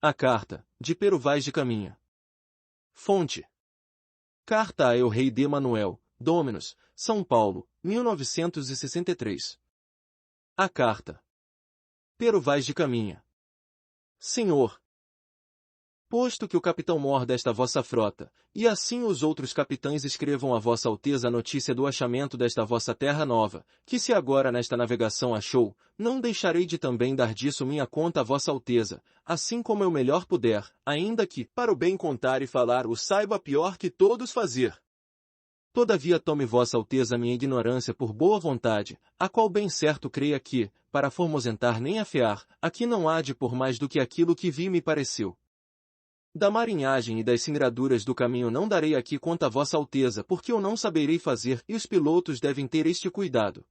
A carta, de Pero Vaz de Caminha. Fonte. Carta a El Rei de Manuel, Dominus, São Paulo, 1963. A carta. Pero Vaz de Caminha. Senhor, posto que o capitão mor desta vossa frota, e assim os outros capitães escrevam a vossa alteza a notícia do achamento desta vossa terra nova, que se agora nesta navegação achou, não deixarei de também dar disso minha conta a vossa alteza, assim como eu melhor puder, ainda que, para o bem contar e falar, o saiba pior que todos fazer. Todavia tome vossa alteza minha ignorância por boa vontade, a qual bem certo creia que, para formosentar nem afear, aqui não há de por mais do que aquilo que vi me pareceu. Da marinhagem e das singraduras do caminho não darei aqui conta a vossa alteza, porque eu não saberei fazer, e os pilotos devem ter este cuidado.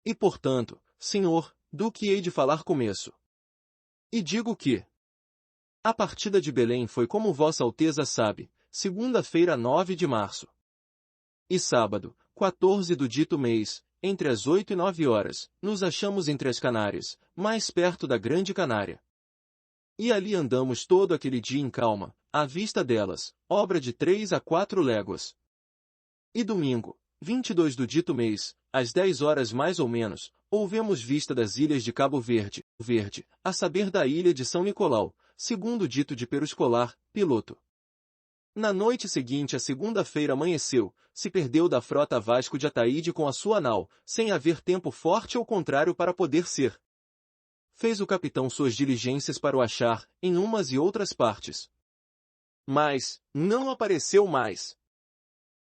E portanto, senhor, do que hei de falar começo. E digo que a partida de Belém foi como vossa alteza sabe, segunda-feira 9 de março. E sábado, 14 do dito mês, entre as 8 e 9 horas, nos achamos entre as Canárias, mais perto da Grande Canária. E ali andamos todo aquele dia em calma, à vista delas, obra de 3 a 4 léguas. E domingo, 22 do dito mês, às 10 horas mais ou menos, houvemos vista das ilhas de Cabo Verde, a saber da ilha de São Nicolau, segundo dito de Pero Escolar, piloto. Na noite seguinte a segunda-feira amanheceu, se perdeu da frota Vasco de Ataíde com a sua nau, sem haver tempo forte ou contrário para poder ser. Fez o capitão suas diligências para o achar, em umas e outras partes. Mas, não apareceu mais.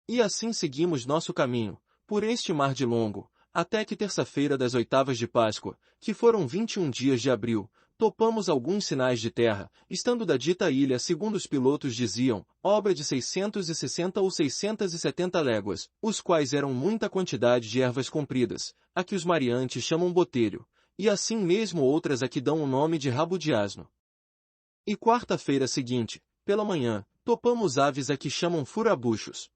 E assim seguimos nosso caminho, por este mar de longo, até que terça-feira das oitavas de Páscoa, que foram 21 dias de abril, topamos alguns sinais de terra, estando da dita ilha segundo os pilotos diziam, obra de 660 ou 670 léguas, os quais eram muita quantidade de ervas compridas, a que os mariantes chamam botelho, e assim mesmo outras a que dão o nome de rabo de asno. E quarta-feira seguinte, pela manhã, topamos aves a que chamam furabuchos.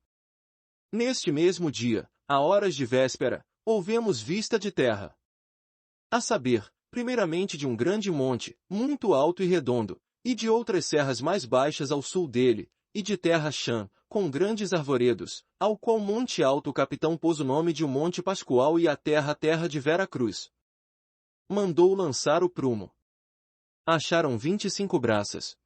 Neste mesmo dia, a horas de véspera, houvemos vista de terra. A saber, primeiramente de um grande monte, muito alto e redondo, e de outras serras mais baixas ao sul dele, e de terra chã, com grandes arvoredos, ao qual monte alto o capitão pôs o nome de o Monte Pascoal e a terra de Vera Cruz. Mandou lançar o prumo. Acharam 25 braças.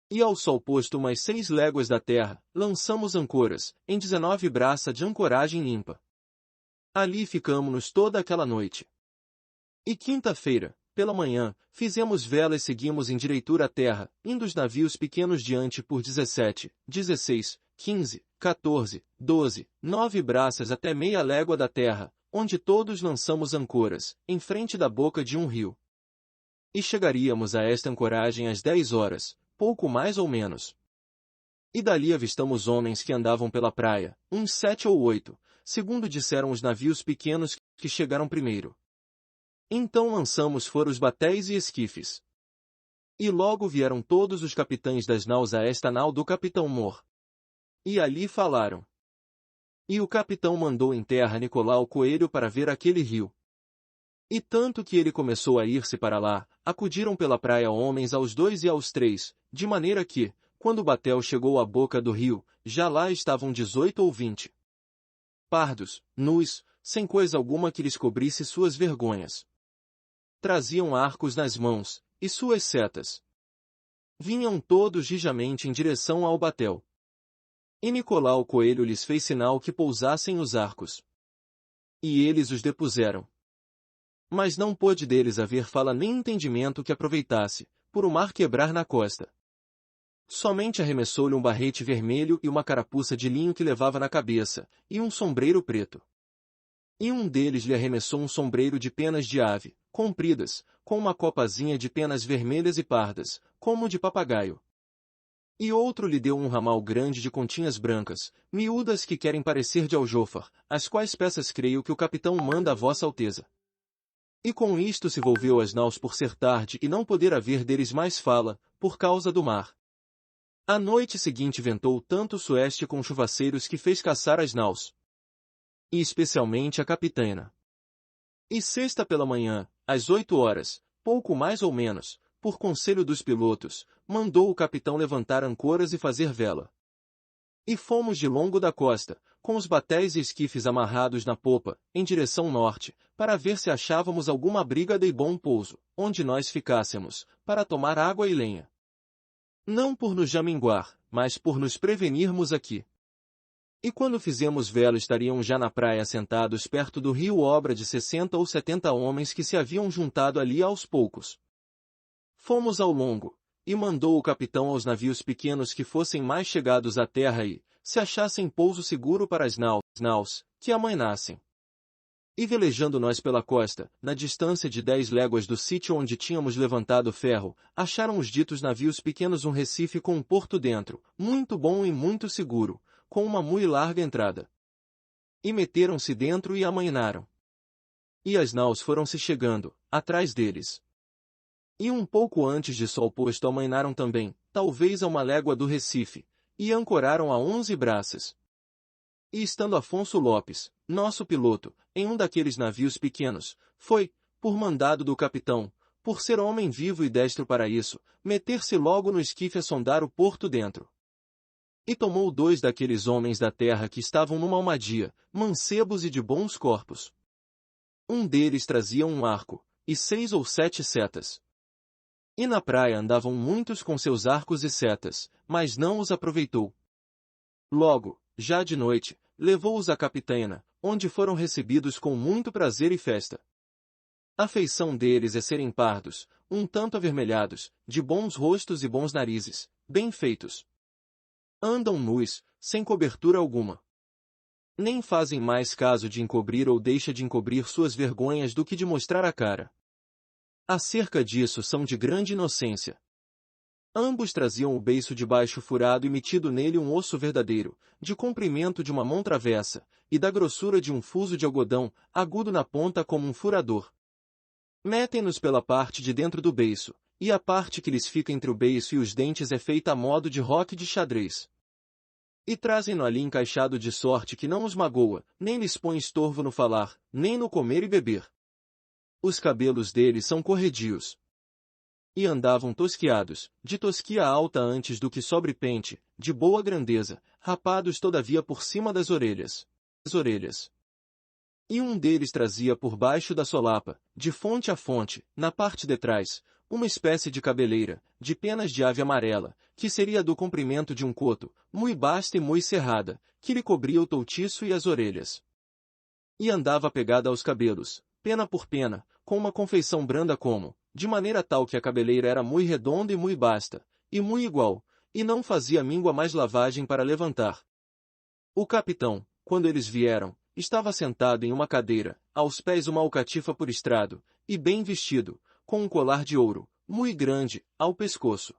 E ao sol posto umas 6 léguas da terra, lançamos ancoras, em 19 braças de ancoragem limpa. Ali ficamo-nos toda aquela noite. E quinta-feira, pela manhã, fizemos vela e seguimos em direitura à terra, indo os navios pequenos diante por 17, 16, 15, 14, 12, 9 braças até meia légua da terra, onde todos lançamos ancoras, em frente da boca de um rio. E chegaríamos a esta ancoragem às 10 horas, pouco mais ou menos. E dali avistamos homens que andavam pela praia, uns 7 ou 8, segundo disseram os navios pequenos que chegaram primeiro. Então lançamos fora os batéis e esquifes. E logo vieram todos os capitães das naus a esta nau do capitão Mor. E ali falaram. E o capitão mandou em terra Nicolau Coelho para ver aquele rio. E tanto que ele começou a ir-se para lá, acudiram pela praia homens aos 2 e aos 3, de maneira que, quando o batel chegou à boca do rio, já lá estavam 18 ou 20. Pardos, nus, sem coisa alguma que lhes cobrisse suas vergonhas. Traziam arcos nas mãos, e suas setas. Vinham todos rijamente em direção ao batel. E Nicolau Coelho lhes fez sinal que pousassem os arcos. E eles os depuseram. Mas não pôde deles haver fala nem entendimento que aproveitasse, por o mar quebrar na costa. Somente arremessou-lhe um barrete vermelho e uma carapuça de linho que levava na cabeça, e um sombreiro preto. E um deles lhe arremessou um sombreiro de penas de ave, compridas, com uma copazinha de penas vermelhas e pardas, como de papagaio. E outro lhe deu um ramal grande de continhas brancas, miúdas que querem parecer de aljôfar, as quais peças creio que o capitão manda a vossa alteza. E com isto se volveu às naus por ser tarde e não poder haver deles mais fala, por causa do mar. A noite seguinte ventou tanto o sueste com chuvaceiros que fez caçar as naus. E especialmente a capitana. E sexta pela manhã, às 8 horas, pouco mais ou menos, por conselho dos pilotos, mandou o capitão levantar ancoras e fazer vela. E fomos de longo da costa, com os batéis e esquifes amarrados na popa, em direção norte, para ver se achávamos alguma brigada e bom pouso, onde nós ficássemos, para tomar água e lenha. Não por nos jaminguar, mas por nos prevenirmos aqui. E quando fizemos vela estariam já na praia sentados perto do rio obra de 60 ou 70 homens que se haviam juntado ali aos poucos. Fomos ao longo, e mandou o capitão aos navios pequenos que fossem mais chegados à terra e, se achassem pouso seguro para as naus, que amainassem. E velejando nós pela costa, na distância de 10 léguas do sítio onde tínhamos levantado ferro, acharam os ditos navios pequenos um recife com um porto dentro, muito bom e muito seguro, com uma mui larga entrada. E meteram-se dentro e amainaram. E as naus foram-se chegando, atrás deles. E um pouco antes de sol posto amainaram também, talvez a 1 légua do Recife, e ancoraram a 11 braças. E estando Afonso Lopes, nosso piloto, em um daqueles navios pequenos, foi, por mandado do capitão, por ser homem vivo e destro para isso, meter-se logo no esquife a sondar o porto dentro. E tomou 2 daqueles homens da terra que estavam numa almadia, mancebos e de bons corpos. Um deles trazia um arco, e 6 ou 7 setas. E na praia andavam muitos com seus arcos e setas, mas não os aproveitou. Logo, já de noite, levou-os à capitana, onde foram recebidos com muito prazer e festa. A feição deles é serem pardos, um tanto avermelhados, de bons rostos e bons narizes, bem feitos. Andam nus, sem cobertura alguma. Nem fazem mais caso de encobrir ou deixa de encobrir suas vergonhas do que de mostrar a cara. Acerca disso são de grande inocência. Ambos traziam o beiço de baixo furado e metido nele um osso verdadeiro, de comprimento de uma mão travessa, e da grossura de um fuso de algodão, agudo na ponta como um furador. Metem-nos pela parte de dentro do beiço, e a parte que lhes fica entre o beiço e os dentes é feita a modo de roque de xadrez. E trazem-no ali encaixado de sorte que não os magoa, nem lhes põe estorvo no falar, nem no comer e beber. Os cabelos deles são corredios. E andavam tosquiados, de tosquia alta antes do que sobre pente, de boa grandeza, rapados todavia por cima das orelhas. E um deles trazia por baixo da solapa, de fonte a fonte, na parte de trás, uma espécie de cabeleira, de penas de ave amarela, que seria do comprimento de um coto, mui basta e mui cerrada, que lhe cobria o toutiço e as orelhas. E andava pegada aos cabelos, pena por pena, com uma confeição branda como, de maneira tal que a cabeleira era mui redonda e mui basta, e mui igual, e não fazia míngua mais lavagem para levantar. O capitão, quando eles vieram, estava sentado em uma cadeira, aos pés uma alcatifa por estrado, e bem vestido, com um colar de ouro, mui grande, ao pescoço.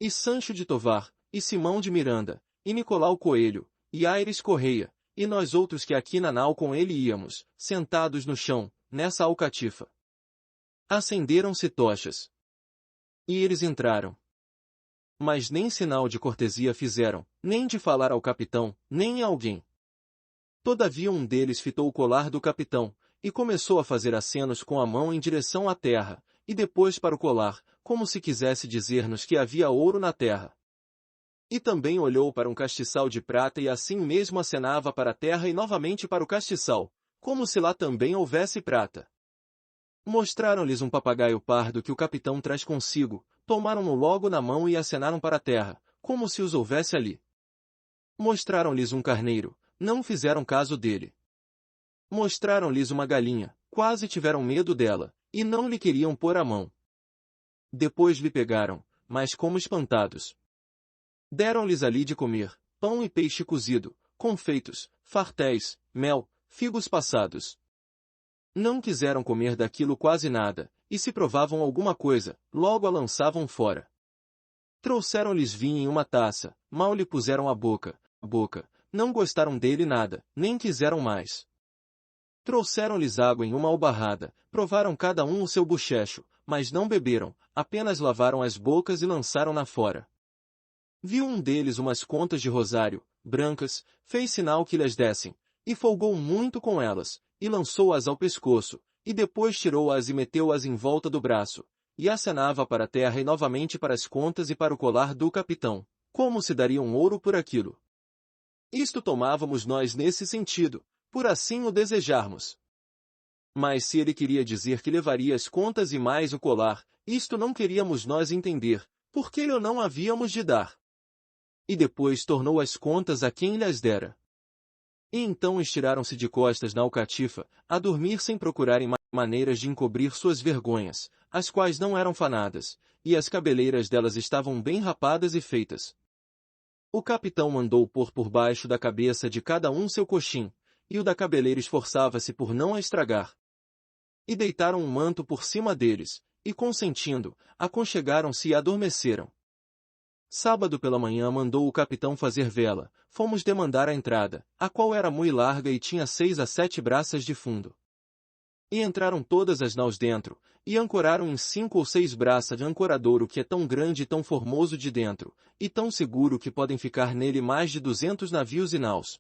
E Sancho de Tovar, e Simão de Miranda, e Nicolau Coelho, e Aires Correia, e nós outros que aqui na nau com ele íamos, sentados no chão, nessa alcatifa. Acenderam-se tochas. E eles entraram. Mas nem sinal de cortesia fizeram, nem de falar ao capitão, nem a alguém. Todavia um deles fitou o colar do capitão, e começou a fazer acenos com a mão em direção à terra, e depois para o colar, como se quisesse dizer-nos que havia ouro na terra. E também olhou para um castiçal de prata e assim mesmo acenava para a terra e novamente para o castiçal, como se lá também houvesse prata. Mostraram-lhes um papagaio pardo que o capitão traz consigo, tomaram-no logo na mão e acenaram para a terra, como se os houvesse ali. Mostraram-lhes um carneiro, não fizeram caso dele. Mostraram-lhes uma galinha, quase tiveram medo dela, e não lhe queriam pôr a mão. Depois lhe pegaram, mas como espantados. Deram-lhes ali de comer, pão e peixe cozido, confeitos, fartéis, mel, figos passados. Não quiseram comer daquilo quase nada, e se provavam alguma coisa, logo a lançavam fora. Trouxeram-lhes vinho em uma taça, mal lhe puseram a boca, não gostaram dele nada, nem quiseram mais. Trouxeram-lhes água em uma albarrada, provaram cada um o seu bochecho, mas não beberam, apenas lavaram as bocas e lançaram-na fora. Viu um deles umas contas de rosário, brancas, fez sinal que lhes dessem, e folgou muito com elas, e lançou-as ao pescoço, e depois tirou-as e meteu-as em volta do braço, e acenava para a terra e novamente para as contas e para o colar do capitão. Como se daria um ouro por aquilo? Isto tomávamos nós nesse sentido, por assim o desejarmos. Mas se ele queria dizer que levaria as contas e mais o colar, isto não queríamos nós entender, porque lhe não havíamos de dar. E depois tornou as contas a quem lhes dera. E então estiraram-se de costas na alcatifa, a dormir sem procurarem maneiras de encobrir suas vergonhas, as quais não eram fanadas, e as cabeleiras delas estavam bem rapadas e feitas. O capitão mandou pôr por baixo da cabeça de cada um seu coxim, e o da cabeleira esforçava-se por não a estragar. E deitaram um manto por cima deles, e consentindo, aconchegaram-se e adormeceram. Sábado pela manhã mandou o capitão fazer vela, fomos demandar a entrada, a qual era muito larga e tinha 6 a 7 braças de fundo. E entraram todas as naus dentro, e ancoraram em 5 ou 6 braças de ancoradouro que é tão grande e tão formoso de dentro, e tão seguro que podem ficar nele mais de 200 navios e naus.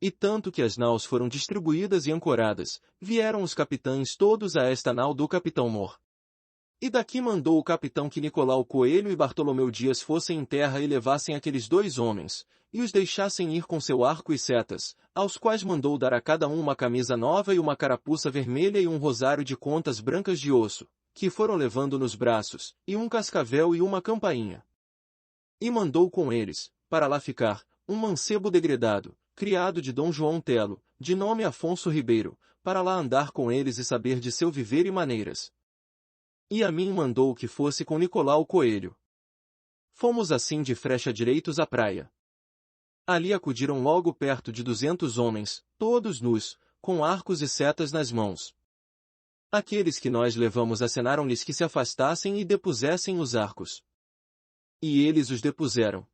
E tanto que as naus foram distribuídas e ancoradas, vieram os capitães todos a esta nau do capitão Mor. E daqui mandou o capitão que Nicolau Coelho e Bartolomeu Dias fossem em terra e levassem aqueles 2 homens, e os deixassem ir com seu arco e setas, aos quais mandou dar a cada um uma camisa nova e uma carapuça vermelha e um rosário de contas brancas de osso, que foram levando nos braços, e um cascavel e uma campainha. E mandou com eles, para lá ficar, um mancebo degredado, criado de Dom João Telo, de nome Afonso Ribeiro, para lá andar com eles e saber de seu viver e maneiras. E a mim mandou que fosse com Nicolau Coelho. Fomos assim de frecha direitos à praia. Ali acudiram logo perto de 200 homens, todos nus, com arcos e setas nas mãos. Aqueles que nós levamos acenaram-lhes que se afastassem e depusessem os arcos. E eles os depuseram.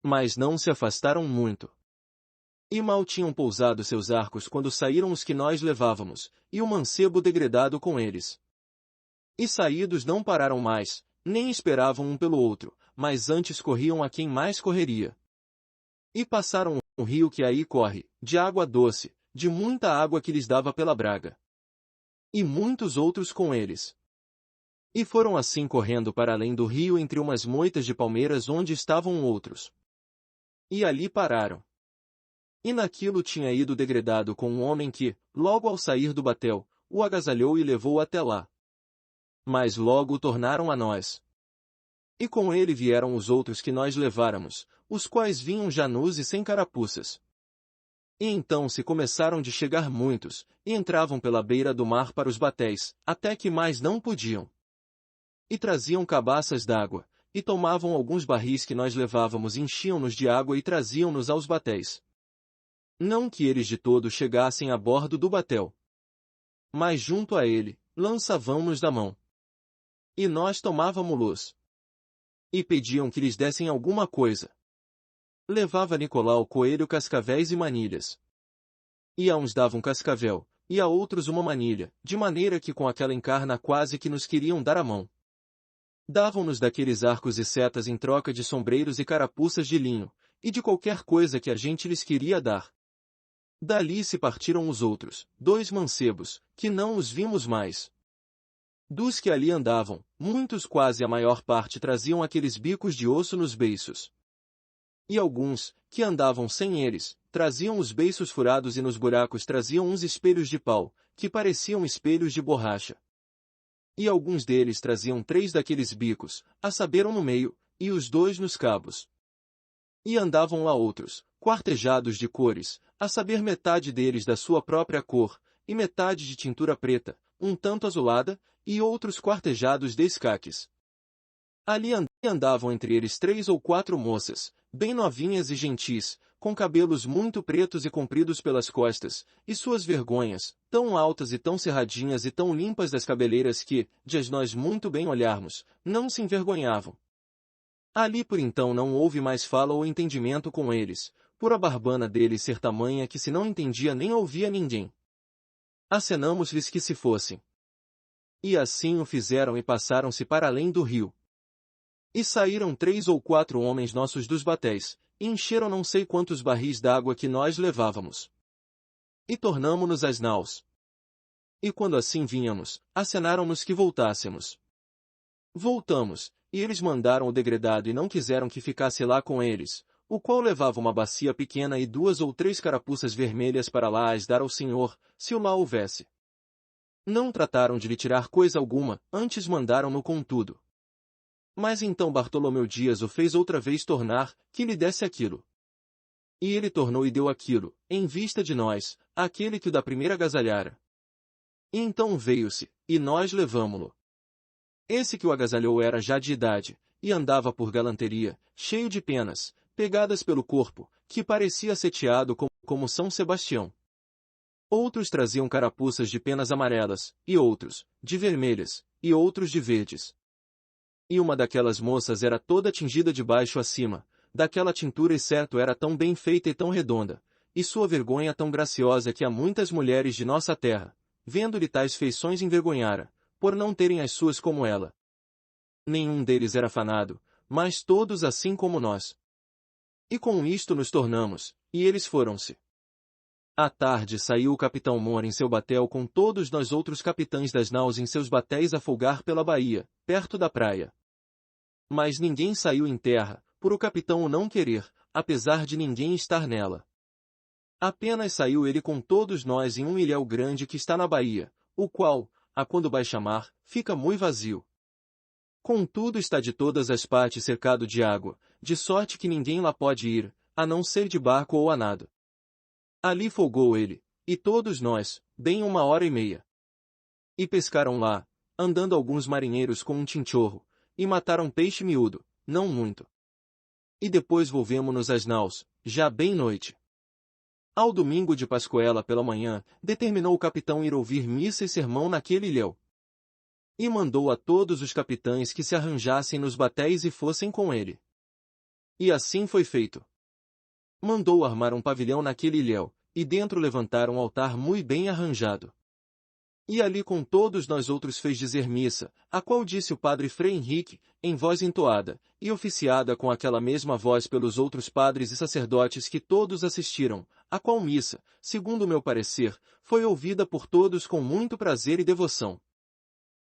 Mas não se afastaram muito. E mal tinham pousado seus arcos quando saíram os que nós levávamos, e o mancebo degredado com eles. E saídos não pararam mais, nem esperavam um pelo outro, mas antes corriam a quem mais correria. E passaram um rio que aí corre, de água doce, de muita água que lhes dava pela braga. E muitos outros com eles. E foram assim correndo para além do rio entre umas moitas de palmeiras onde estavam outros. E ali pararam. E naquilo tinha ido degredado com um homem que, logo ao sair do batel, o agasalhou e levou até lá. Mas logo o tornaram a nós. E com ele vieram os outros que nós leváramos, os quais vinham já nus e sem carapuças. E então se começaram de chegar muitos, e entravam pela beira do mar para os batéis, até que mais não podiam. E traziam cabaças d'água, e tomavam alguns barris que nós levávamos e enchiam-nos de água e traziam-nos aos batéis. Não que eles de todo chegassem a bordo do batel. Mas junto a ele, lançavam-nos da mão. E nós tomávamos-los. E pediam que lhes dessem alguma coisa. Levava Nicolau Coelho cascavéis e manilhas. E a uns davam cascavel, e a outros uma manilha, de maneira que com aquela encarna quase que nos queriam dar a mão. Davam-nos daqueles arcos e setas em troca de sombreiros e carapuças de linho, e de qualquer coisa que a gente lhes queria dar. Dali se partiram os outros, 2 mancebos, que não os vimos mais. Dos que ali andavam, muitos quase a maior parte traziam aqueles bicos de osso nos beiços. E alguns, que andavam sem eles, traziam os beiços furados e nos buracos traziam uns espelhos de pau, que pareciam espelhos de borracha. E alguns deles traziam 3 daqueles bicos, a saber um no meio, e os 2 nos cabos. E andavam lá outros, quartejados de cores, a saber metade deles da sua própria cor, e metade de tintura preta, um tanto azulada, e outros quartejados de escaques. Ali andavam entre eles 3 ou 4 moças, bem novinhas e gentis, com cabelos muito pretos e compridos pelas costas, e suas vergonhas, tão altas e tão cerradinhas e tão limpas das cabeleiras que, de as nós muito bem olharmos, não se envergonhavam. Ali por então não houve mais fala ou entendimento com eles, por a barbana deles ser tamanha que se não entendia nem ouvia ninguém. Acenamos-lhes que se fossem. E assim o fizeram e passaram-se para além do rio. E saíram 3 ou 4 homens nossos dos batéis, e encheram não sei quantos barris d'água que nós levávamos. E tornamo-nos às naus. E quando assim vínhamos, acenaram-nos que voltássemos. Voltamos, e eles mandaram o degredado e não quiseram que ficasse lá com eles, o qual levava uma bacia pequena e 2 ou 3 carapuças vermelhas para lá as dar ao senhor, se o lá houvesse. Não trataram de lhe tirar coisa alguma, antes mandaram-no com tudo. Mas então Bartolomeu Dias o fez outra vez tornar, que lhe desse aquilo. E ele tornou e deu aquilo, em vista de nós, àquele que o da primeira agasalhara. E então veio-se, e nós levamo-lo. Esse que o agasalhou era já de idade, e andava por galanteria, cheio de penas, pegadas pelo corpo, que parecia seteado como São Sebastião. Outros traziam carapuças de penas amarelas, e outros, de vermelhas, e outros de verdes. E uma daquelas moças era toda tingida de baixo a cima, daquela tintura e certo era tão bem feita e tão redonda, e sua vergonha tão graciosa que a muitas mulheres de nossa terra, vendo-lhe tais feições envergonhara, por não terem as suas como ela. Nenhum deles era afanado, mas todos assim como nós. E com isto nos tornamos, e eles foram-se. À tarde saiu o capitão Moura em seu batel com todos nós outros capitães das naus em seus batéis a folgar pela baía, perto da praia. Mas ninguém saiu em terra, por o capitão o não querer, apesar de ninguém estar nela. Apenas saiu ele com todos nós em um ilhéu grande que está na baía, o qual, a quando baixa mar, fica muito vazio. Contudo está de todas as partes cercado de água, de sorte que ninguém lá pode ir, a não ser de barco ou a nado. Ali folgou ele, e todos nós, bem 1 hora e meia. E pescaram lá, andando alguns marinheiros com um tinchorro, e mataram peixe miúdo, não muito. E depois volvemo-nos às naus, já bem noite. Ao domingo de Pascoela pela manhã, determinou o capitão ir ouvir missa e sermão naquele ilhéu. E mandou a todos os capitães que se arranjassem nos batéis e fossem com ele. E assim foi feito. Mandou armar um pavilhão naquele ilhéu, e dentro levantar um altar muito bem arranjado. E ali com todos nós outros fez dizer missa, a qual disse o padre Frei Henrique, em voz entoada, e oficiada com aquela mesma voz pelos outros padres e sacerdotes que todos assistiram, a qual missa, segundo o meu parecer, foi ouvida por todos com muito prazer e devoção.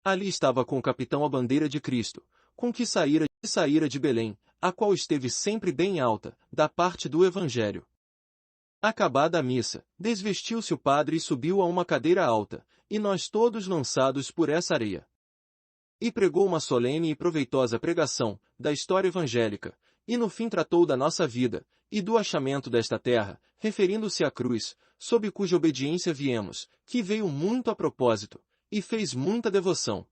Ali estava com o capitão a bandeira de Cristo, com que saíra de Belém, a qual esteve sempre bem alta, da parte do Evangelho. Acabada a missa, desvestiu-se o padre e subiu a uma cadeira alta, e nós todos lançados por essa areia. E pregou uma solene e proveitosa pregação, da história evangélica, e no fim tratou da nossa vida, e do achamento desta terra, referindo-se à cruz, sob cuja obediência viemos, que veio muito a propósito, e fez muita devoção.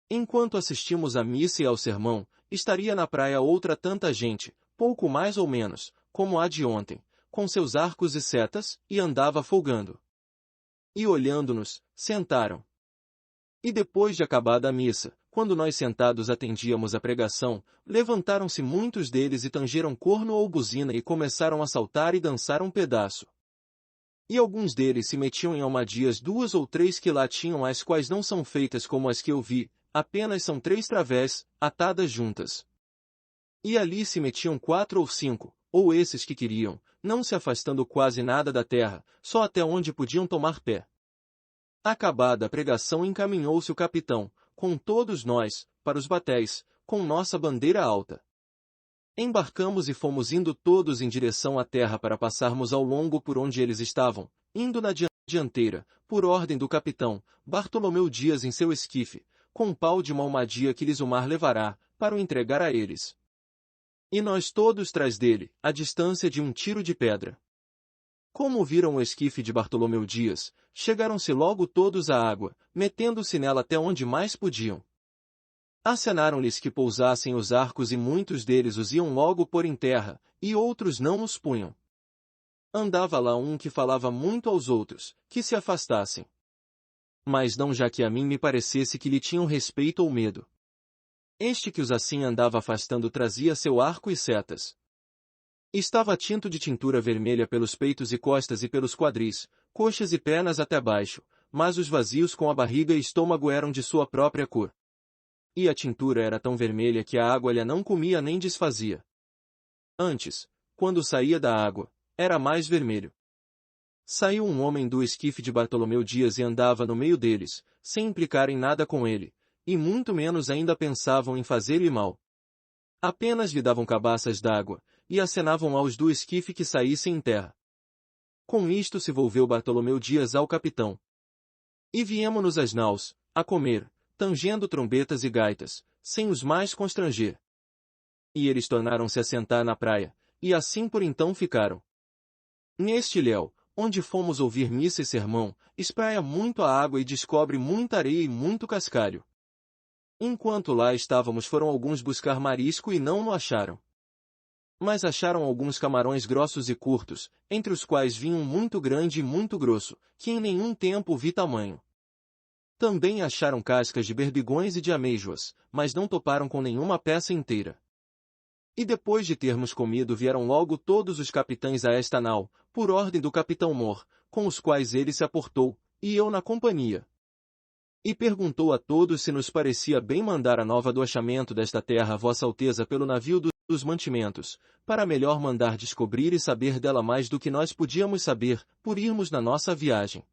Enquanto assistimos à missa e ao sermão, estaria na praia outra tanta gente, pouco mais ou menos, como a de ontem, com seus arcos e setas, e andava folgando. E olhando-nos, sentaram. E depois de acabada a missa, quando nós sentados atendíamos a pregação, levantaram-se muitos deles e tangeram corno ou buzina e começaram a saltar e dançar um pedaço. E alguns deles se metiam em almadias 2 ou 3 que lá tinham, as quais não são feitas como as que eu vi, apenas são 3 través, atadas juntas. E ali se metiam 4 ou 5, ou esses que queriam, não se afastando quase nada da terra, só até onde podiam tomar pé. Acabada a pregação encaminhou-se o capitão, com todos nós, para os batéis, com nossa bandeira alta. Embarcamos e fomos indo todos em direção à terra para passarmos ao longo por onde eles estavam, indo na dianteira, por ordem do capitão, Bartolomeu Dias em seu esquife, com um pau de uma almadia que lhes o mar levará, para o entregar a eles. E nós todos trás dele, à distância de um tiro de pedra. Como viram o esquife de Bartolomeu Dias, chegaram-se logo todos à água, metendo-se nela até onde mais podiam. Acenaram-lhes que pousassem os arcos e muitos deles os iam logo pôr em terra, e outros não os punham. Andava lá um que falava muito aos outros, que se afastassem. Mas não já que a mim me parecesse que lhe tinham respeito ou medo. Este que os assim andava afastando trazia seu arco e setas. Estava tinto de tintura vermelha pelos peitos e costas e pelos quadris, coxas e pernas até baixo, mas os vazios com a barriga e estômago eram de sua própria cor. E a tintura era tão vermelha que a água lhe não comia nem desfazia. Antes, quando saía da água, era mais vermelho. Saiu um homem do esquife de Bartolomeu Dias e andava no meio deles, sem implicar em nada com ele, e muito menos ainda pensavam em fazer-lhe mal. Apenas lhe davam cabaças d'água, e acenavam aos do esquife que saíssem em terra. Com isto se volveu Bartolomeu Dias ao capitão. E viemo-nos às naus, a comer, tangendo trombetas e gaitas, sem os mais constranger. E eles tornaram-se a sentar na praia, e assim por então ficaram. Neste ilhéu, onde fomos ouvir missa e sermão, espraia muito a água e descobre muita areia e muito cascalho. Enquanto lá estávamos foram alguns buscar marisco e não o acharam. Mas acharam alguns camarões grossos e curtos, entre os quais vinha um muito grande e muito grosso, que em nenhum tempo vi tamanho. Também acharam cascas de berbigões e de amêijoas, mas não toparam com nenhuma peça inteira. E depois de termos comido vieram logo todos os capitães a esta nau, por ordem do capitão Mor, com os quais ele se aportou, e eu na companhia. E perguntou a todos se nos parecia bem mandar a nova do achamento desta terra a Vossa Alteza pelo navio dos mantimentos, para melhor mandar descobrir e saber dela mais do que nós podíamos saber, por irmos na nossa viagem.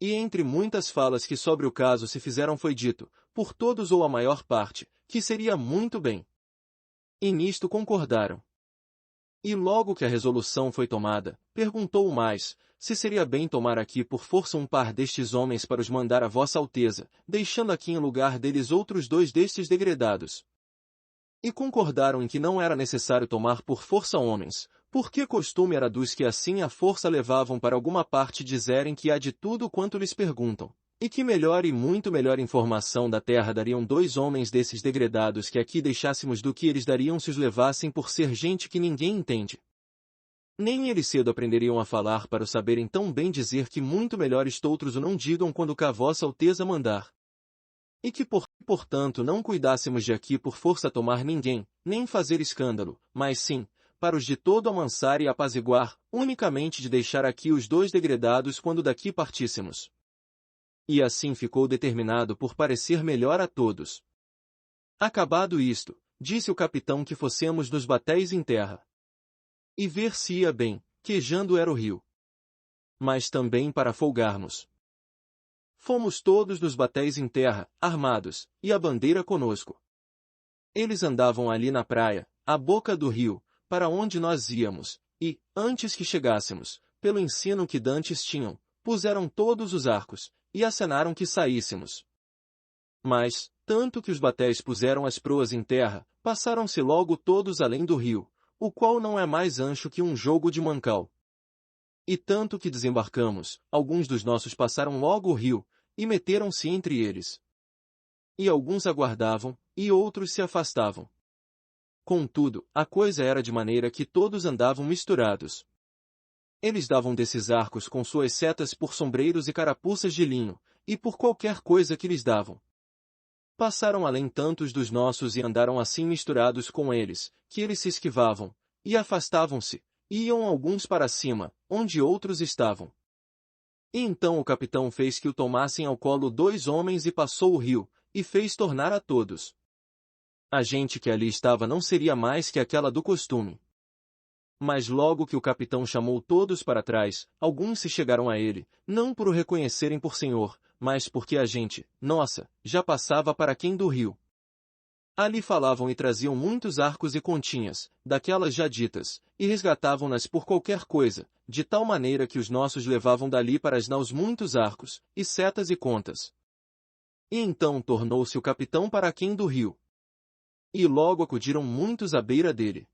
E entre muitas falas que sobre o caso se fizeram foi dito, por todos ou a maior parte, que seria muito bem. E nisto concordaram. E logo que a resolução foi tomada, perguntou o mais, se seria bem tomar aqui por força um par destes homens para os mandar a Vossa Alteza, deixando aqui em lugar deles outros 2 destes degredados. E concordaram em que não era necessário tomar por força homens, porque costume era dos que assim à força levavam para alguma parte dizerem que há de tudo quanto lhes perguntam, e que melhor e muito melhor informação da terra dariam 2 homens desses degredados que aqui deixássemos do que eles dariam se os levassem por ser gente que ninguém entende. Nem eles cedo aprenderiam a falar para o saberem tão bem dizer que muito melhor estoutros o não digam quando cá Vossa Alteza mandar. E que portanto não cuidássemos de aqui por força tomar ninguém, nem fazer escândalo, mas sim, para os de todo amansar e apaziguar, unicamente de deixar aqui os 2 degredados quando daqui partíssemos. E assim ficou determinado por parecer melhor a todos. Acabado isto, disse o capitão que fossemos nos batéis em terra. E ver-se-ia bem, quejando era o rio. Mas também para folgarmos. Fomos todos nos batéis em terra, armados, e a bandeira conosco. Eles andavam ali na praia, à boca do rio, para onde nós íamos, e, antes que chegássemos, pelo ensino que dantes tinham, puseram todos os arcos, e acenaram que saíssemos. Mas, tanto que os batéis puseram as proas em terra, passaram-se logo todos além do rio, o qual não é mais ancho que um jogo de mancal. E tanto que desembarcamos, alguns dos nossos passaram logo o rio, e meteram-se entre eles. E alguns aguardavam, e outros se afastavam. Contudo, a coisa era de maneira que todos andavam misturados. Eles davam desses arcos com suas setas por sombreiros e carapuças de linho, e por qualquer coisa que lhes davam. Passaram além tantos dos nossos e andaram assim misturados com eles, que eles se esquivavam, e afastavam-se, e iam alguns para cima, onde outros estavam. E então o capitão fez que o tomassem ao colo 2 homens e passou o rio, e fez tornar a todos. A gente que ali estava não seria mais que aquela do costume. Mas logo que o capitão chamou todos para trás, alguns se chegaram a ele, não por o reconhecerem por senhor, mas porque a gente, nossa, já passava para quem do rio. Ali falavam e traziam muitos arcos e continhas, daquelas já ditas, e resgatavam-nas por qualquer coisa, de tal maneira que os nossos levavam dali para as naus muitos arcos, e setas e contas. E então tornou-se o capitão para quem do rio. E logo acudiram muitos à beira dele.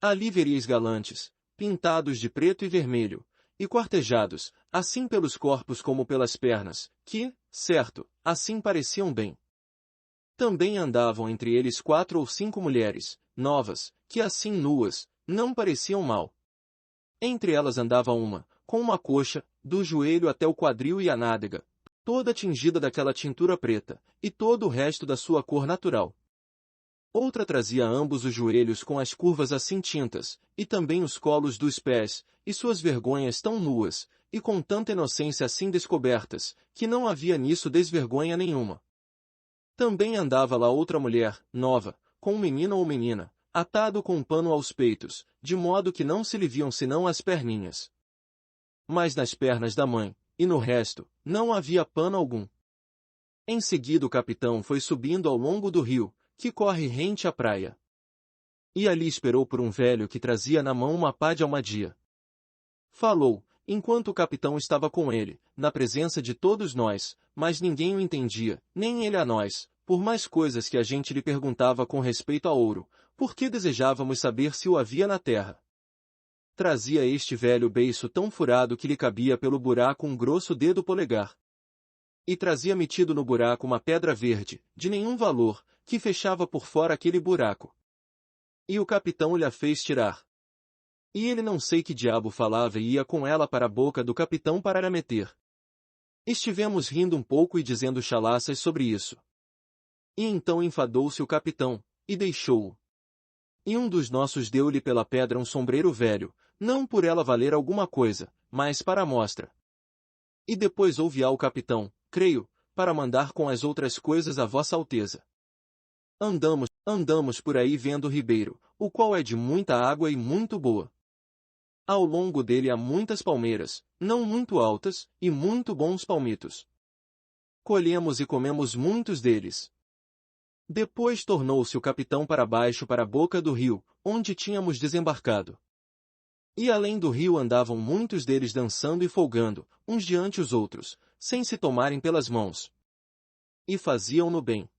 Ali veríeis galantes, pintados de preto e vermelho, e quartejados, assim pelos corpos como pelas pernas, que, certo, assim pareciam bem. Também andavam entre eles 4 ou 5 mulheres, novas, que assim nuas, não pareciam mal. Entre elas andava uma, com uma coxa, do joelho até o quadril e a nádega, toda tingida daquela tintura preta, e todo o resto da sua cor natural. Outra trazia ambos os joelhos com as curvas assim tintas, e também os colos dos pés, e suas vergonhas tão nuas, e com tanta inocência assim descobertas, que não havia nisso desvergonha nenhuma. Também andava lá outra mulher, nova, com um menino ou menina, atado com um pano aos peitos, de modo que não se lhe viam senão as perninhas. Mas nas pernas da mãe, e no resto, não havia pano algum. Em seguida o capitão foi subindo ao longo do rio, que corre rente à praia. E ali esperou por um velho que trazia na mão uma pá de almadia. Falou, enquanto o capitão estava com ele, na presença de todos nós, mas ninguém o entendia, nem ele a nós, por mais coisas que a gente lhe perguntava com respeito a ouro, porque desejávamos saber se o havia na terra. Trazia este velho beiço tão furado que lhe cabia pelo buraco um grosso dedo polegar. E trazia metido no buraco uma pedra verde, de nenhum valor, que fechava por fora aquele buraco. E o capitão lhe a fez tirar. E ele não sei que diabo falava e ia com ela para a boca do capitão para a meter. Estivemos rindo um pouco e dizendo chalaças sobre isso. E então enfadou-se o capitão, e deixou-o. E um dos nossos deu-lhe pela pedra um sombreiro velho, não por ela valer alguma coisa, mas para a mostra. E depois ouvi-a o capitão, creio, para mandar com as outras coisas a vossa alteza. Andamos por aí vendo o ribeiro, o qual é de muita água e muito boa. Ao longo dele há muitas palmeiras, não muito altas, e muito bons palmitos. Colhemos e comemos muitos deles. Depois tornou-se o capitão para baixo para a boca do rio, onde tínhamos desembarcado. E além do rio andavam muitos deles dançando e folgando, uns diante os outros, sem se tomarem pelas mãos. E faziam-no bem.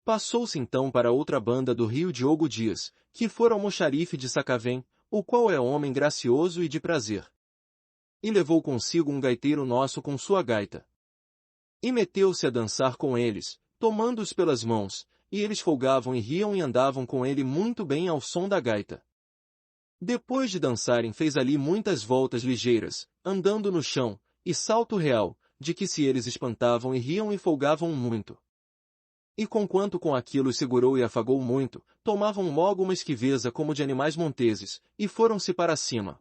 Passou-se então para outra banda do rio Diogo Dias, que fora ao mocharife de Sacavém, o qual é homem gracioso e de prazer. E levou consigo um gaiteiro nosso com sua gaita. E meteu-se a dançar com eles, tomando-os pelas mãos, e eles folgavam e riam e andavam com ele muito bem ao som da gaita. Depois de dançarem fez ali muitas voltas ligeiras, andando no chão, e salto real, de que se eles espantavam e riam e folgavam muito. E conquanto com aquilo segurou e afagou muito, tomavam logo uma esquiveza como de animais monteses, e foram-se para cima.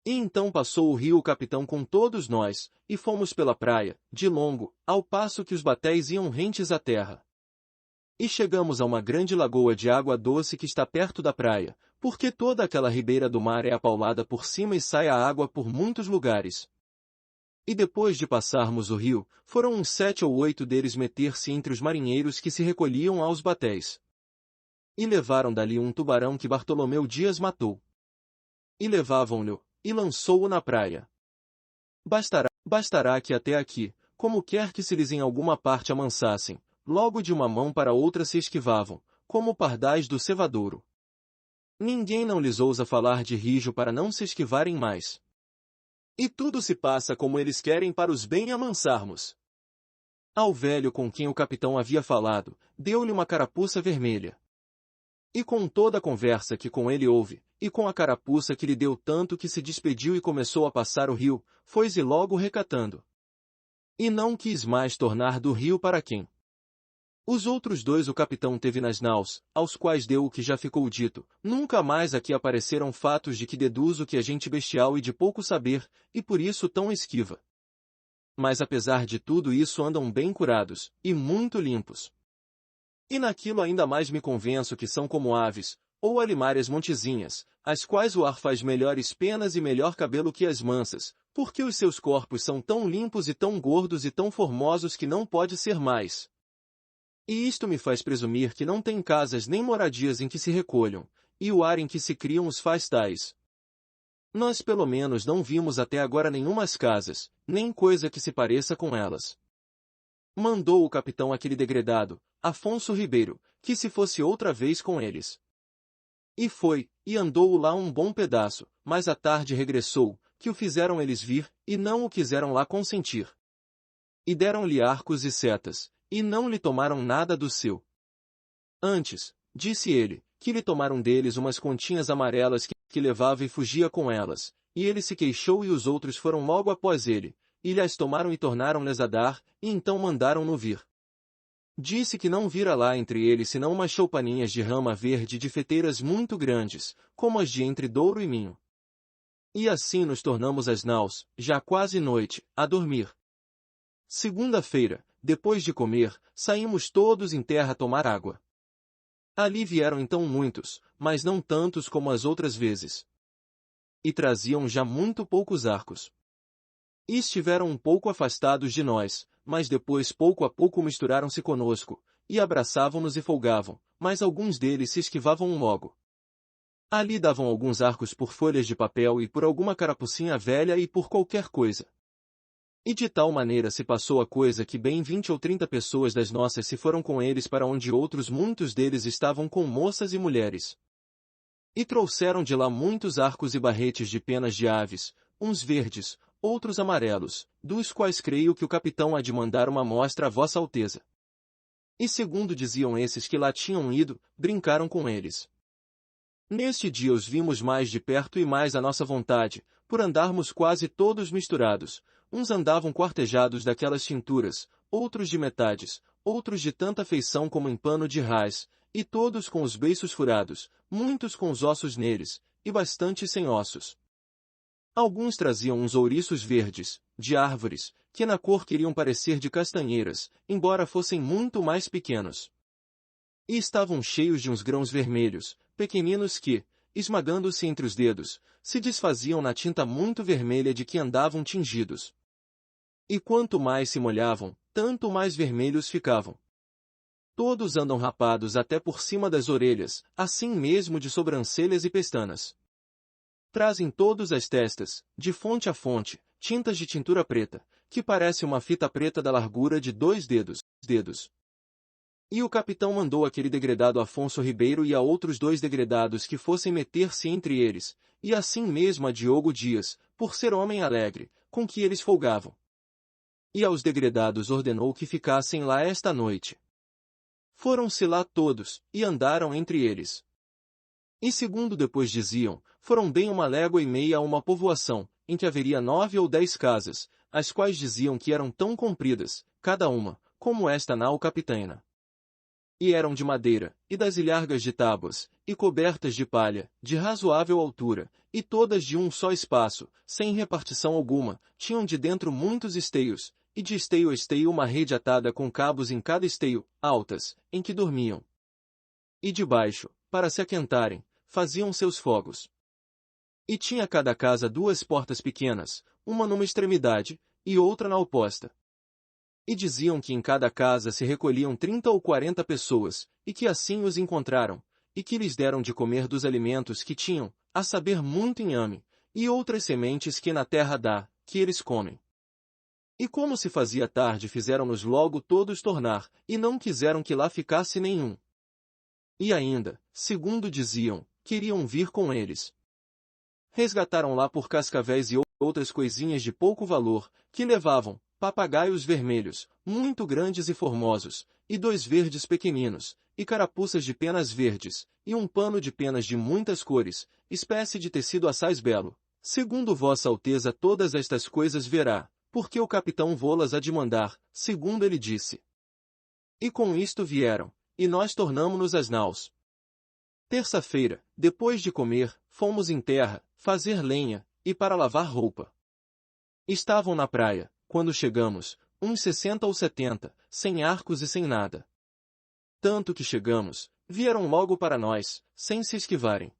E então passou o rio o capitão com todos nós, e fomos pela praia, de longo, ao passo que os batéis iam rentes à terra. E chegamos a uma grande lagoa de água doce que está perto da praia, porque toda aquela ribeira do mar é apaulada por cima e sai a água por muitos lugares. E depois de passarmos o rio, foram uns 7 ou 8 deles meter-se entre os marinheiros que se recolhiam aos batéis. E levaram dali um tubarão que Bartolomeu Dias matou. E levavam-no, e lançou-o na praia. Bastará que até aqui, como quer que se lhes em alguma parte amansassem, logo de uma mão para outra se esquivavam, como pardais do cevadouro. Ninguém não lhes ousa falar de rijo para não se esquivarem mais. E tudo se passa como eles querem para os bem amansarmos. Ao velho com quem o capitão havia falado, deu-lhe uma carapuça vermelha. E com toda a conversa que com ele houve, e com a carapuça que lhe deu tanto que se despediu e começou a passar o rio, foi-se logo recatando. E não quis mais tornar do rio para quem. Os outros 2 o capitão teve nas naus, aos quais deu o que já ficou dito, nunca mais aqui apareceram fatos de que deduzo que é gente bestial e de pouco saber, e por isso tão esquiva. Mas apesar de tudo isso andam bem curados, e muito limpos. E naquilo ainda mais me convenço que são como aves, ou alimárias montezinhas, as quais o ar faz melhores penas e melhor cabelo que as mansas, porque os seus corpos são tão limpos e tão gordos e tão formosos que não pode ser mais. E isto me faz presumir que não tem casas nem moradias em que se recolham, e o ar em que se criam os faz tais. Nós pelo menos não vimos até agora nenhumas casas, nem coisa que se pareça com elas. Mandou o capitão aquele degredado, Afonso Ribeiro, que se fosse outra vez com eles. E foi, e andou lá um bom pedaço, mas à tarde regressou, que o fizeram eles vir, e não o quiseram lá consentir. E deram-lhe arcos e setas, e não lhe tomaram nada do seu. Antes, disse ele, que lhe tomaram deles umas continhas amarelas que levava e fugia com elas, e ele se queixou e os outros foram logo após ele, e lhe as tomaram e tornaram-lhes a dar, e então mandaram-no vir. Disse que não vira lá entre eles senão umas choupaninhas de rama verde de feteiras muito grandes, como as de entre Douro e Minho. E assim nos tornamos às naus, já quase noite, a dormir. Segunda-feira, depois de comer, saímos todos em terra a tomar água. Ali vieram então muitos, mas não tantos como as outras vezes. E traziam já muito poucos arcos. E estiveram um pouco afastados de nós, mas depois pouco a pouco misturaram-se conosco, e abraçavam-nos e folgavam, mas alguns deles se esquivavam logo. Ali davam alguns arcos por folhas de papel e por alguma carapucinha velha e por qualquer coisa. E de tal maneira se passou a coisa que bem 20 ou 30 pessoas das nossas se foram com eles para onde outros muitos deles estavam com moças e mulheres. E trouxeram de lá muitos arcos e barretes de penas de aves, uns verdes, outros amarelos, dos quais creio que o capitão há de mandar uma amostra a Vossa Alteza. E segundo diziam esses que lá tinham ido, brincaram com eles. Neste dia os vimos mais de perto e mais à nossa vontade, por andarmos quase todos misturados. Uns andavam quartejados daquelas tinturas, outros de metades, outros de tanta feição como em pano de rás, e todos com os beiços furados, muitos com os ossos neles, e bastantes sem ossos. Alguns traziam uns ouriços verdes, de árvores, que na cor queriam parecer de castanheiras, embora fossem muito mais pequenos. E estavam cheios de uns grãos vermelhos, pequeninos que, esmagando-se entre os dedos, se desfaziam na tinta muito vermelha de que andavam tingidos. E quanto mais se molhavam, tanto mais vermelhos ficavam. Todos andam rapados até por cima das orelhas, assim mesmo de sobrancelhas e pestanas. Trazem todos as testas, de fonte a fonte, tintas de tintura preta, que parece uma fita preta da largura de 2 dedos. E o capitão mandou aquele degredado Afonso Ribeiro e a outros 2 degredados que fossem meter-se entre eles, e assim mesmo a Diogo Dias, por ser homem alegre, com que eles folgavam. E aos degredados ordenou que ficassem lá esta noite. Foram-se lá todos, e andaram entre eles. E segundo depois diziam, foram bem 1,5 léguas a uma povoação, em que haveria 9 ou 10 casas, as quais diziam que eram tão compridas, cada uma, como esta nau capitana. E eram de madeira, e das ilhargas de tábuas, e cobertas de palha, de razoável altura, e todas de um só espaço, sem repartição alguma, tinham de dentro muitos esteios, e de esteio a esteio uma rede atada com cabos em cada esteio, altas, em que dormiam. E debaixo, para se aquentarem, faziam seus fogos. E tinha cada casa 2 portas pequenas, uma numa extremidade, e outra na oposta. E diziam que em cada casa se recolhiam 30 ou 40 pessoas, e que assim os encontraram, e que lhes deram de comer dos alimentos que tinham, a saber muito inhame, e outras sementes que na terra dá, que eles comem. E como se fazia tarde fizeram-nos logo todos tornar, e não quiseram que lá ficasse nenhum. E ainda, segundo diziam, queriam vir com eles. Resgataram lá por cascavéis e outras coisinhas de pouco valor, que levavam, papagaios vermelhos, muito grandes e formosos, e 2 verdes pequeninos, e carapuças de penas verdes, e um pano de penas de muitas cores, espécie de tecido assaz belo. Segundo Vossa Alteza todas estas coisas verá, porque o capitão vô-las há de mandar, segundo ele disse. E com isto vieram, e nós tornamo-nos às naus. Terça-feira, depois de comer, fomos em terra, fazer lenha, e para lavar roupa. Estavam na praia, quando chegamos, uns 60 ou 70, sem arcos e sem nada. Tanto que chegamos, vieram logo para nós, sem se esquivarem.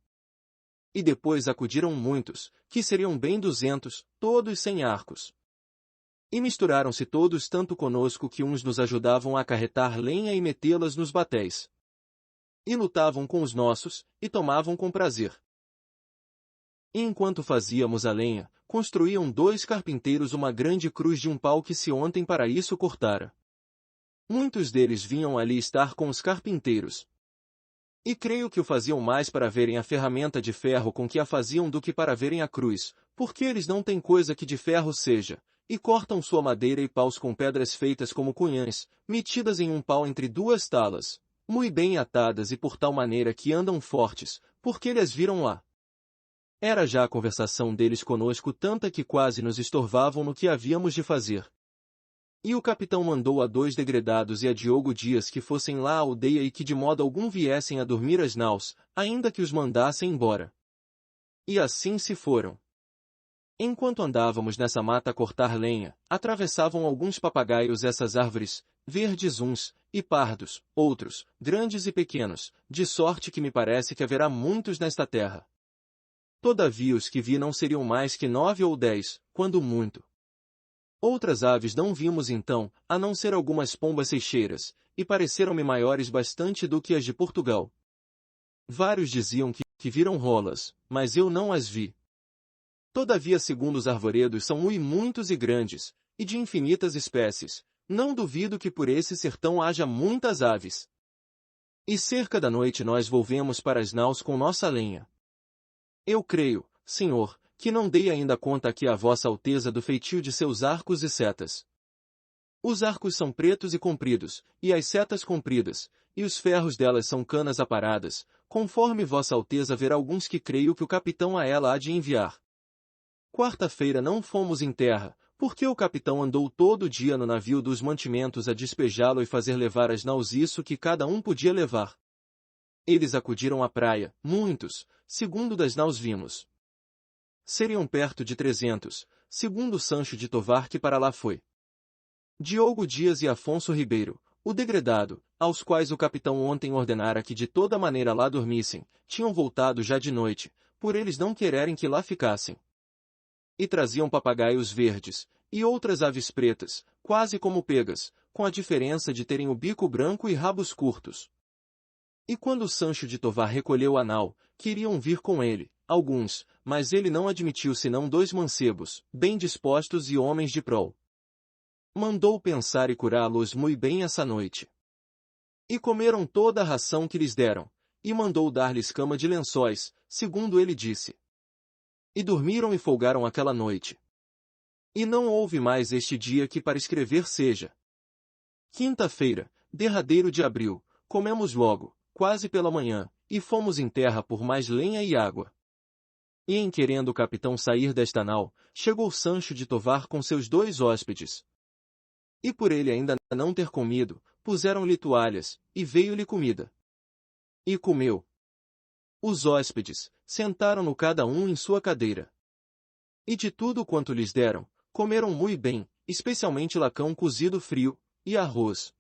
E depois acudiram muitos, que seriam bem 200, todos sem arcos. E misturaram-se todos tanto conosco que uns nos ajudavam a acarretar lenha e metê-las nos batéis. E lutavam com os nossos, e tomavam com prazer. E enquanto fazíamos a lenha, construíam 2 carpinteiros uma grande cruz de um pau que se ontem para isso cortara. Muitos deles vinham ali estar com os carpinteiros. E creio que o faziam mais para verem a ferramenta de ferro com que a faziam do que para verem a cruz, porque eles não têm coisa que de ferro seja, e cortam sua madeira e paus com pedras feitas como cunhãs, metidas em um pau entre 2 talas, muito bem atadas e por tal maneira que andam fortes, porque eles viram lá. Era já a conversação deles conosco tanta que quase nos estorvavam no que havíamos de fazer. E o capitão mandou a 2 degredados e a Diogo Dias que fossem lá à aldeia e que de modo algum viessem a dormir às naus, ainda que os mandassem embora. E assim se foram. Enquanto andávamos nessa mata a cortar lenha, atravessavam alguns papagaios essas árvores, verdes uns, e pardos, outros, grandes e pequenos, de sorte que me parece que haverá muitos nesta terra. Todavia os que vi não seriam mais que 9 ou 10, quando muito. Outras aves não vimos então, a não ser algumas pombas seixeiras, e pareceram-me maiores bastante do que as de Portugal. Vários diziam que viram rolas, mas eu não as vi. Todavia, segundo os arvoredos, são muitos e grandes, e de infinitas espécies. Não duvido que por esse sertão haja muitas aves. E cerca da noite nós volvemos para as naus com nossa lenha. Eu creio, senhor, que não dei ainda conta aqui a vossa alteza do feitio de seus arcos e setas. Os arcos são pretos e compridos, e as setas compridas, e os ferros delas são canas aparadas, conforme vossa alteza verá alguns que creio que o capitão a ela há de enviar. Quarta-feira não fomos em terra, porque o capitão andou todo o dia no navio dos mantimentos a despejá-lo e fazer levar as naus isso que cada um podia levar. Eles acudiram à praia, muitos, segundo das naus vimos. Seriam perto de 300, segundo Sancho de Tovar que para lá foi. Diogo Dias e Afonso Ribeiro, o degredado, aos quais o capitão ontem ordenara que de toda maneira lá dormissem, tinham voltado já de noite, por eles não quererem que lá ficassem. E traziam papagaios verdes, e outras aves pretas, quase como pegas, com a diferença de terem o bico branco e rabos curtos. E quando Sancho de Tovar recolheu a nau, queriam vir com ele, alguns, mas ele não admitiu senão 2 mancebos, bem dispostos e homens de prol. Mandou pensar e curá-los mui bem essa noite. E comeram toda a ração que lhes deram, e mandou dar-lhes cama de lençóis, segundo ele disse. E dormiram e folgaram aquela noite. E não houve mais este dia que para escrever seja. Quinta-feira, derradeiro de abril, comemos logo, quase pela manhã, e fomos em terra por mais lenha e água. E em querendo o capitão sair desta nau, chegou Sancho de Tovar com seus 2 hóspedes. E por ele ainda não ter comido, puseram-lhe toalhas, e veio-lhe comida. E comeu. Os hóspedes, sentaram-no cada um em sua cadeira. E de tudo quanto lhes deram, comeram mui bem, especialmente lacão cozido frio, e arroz.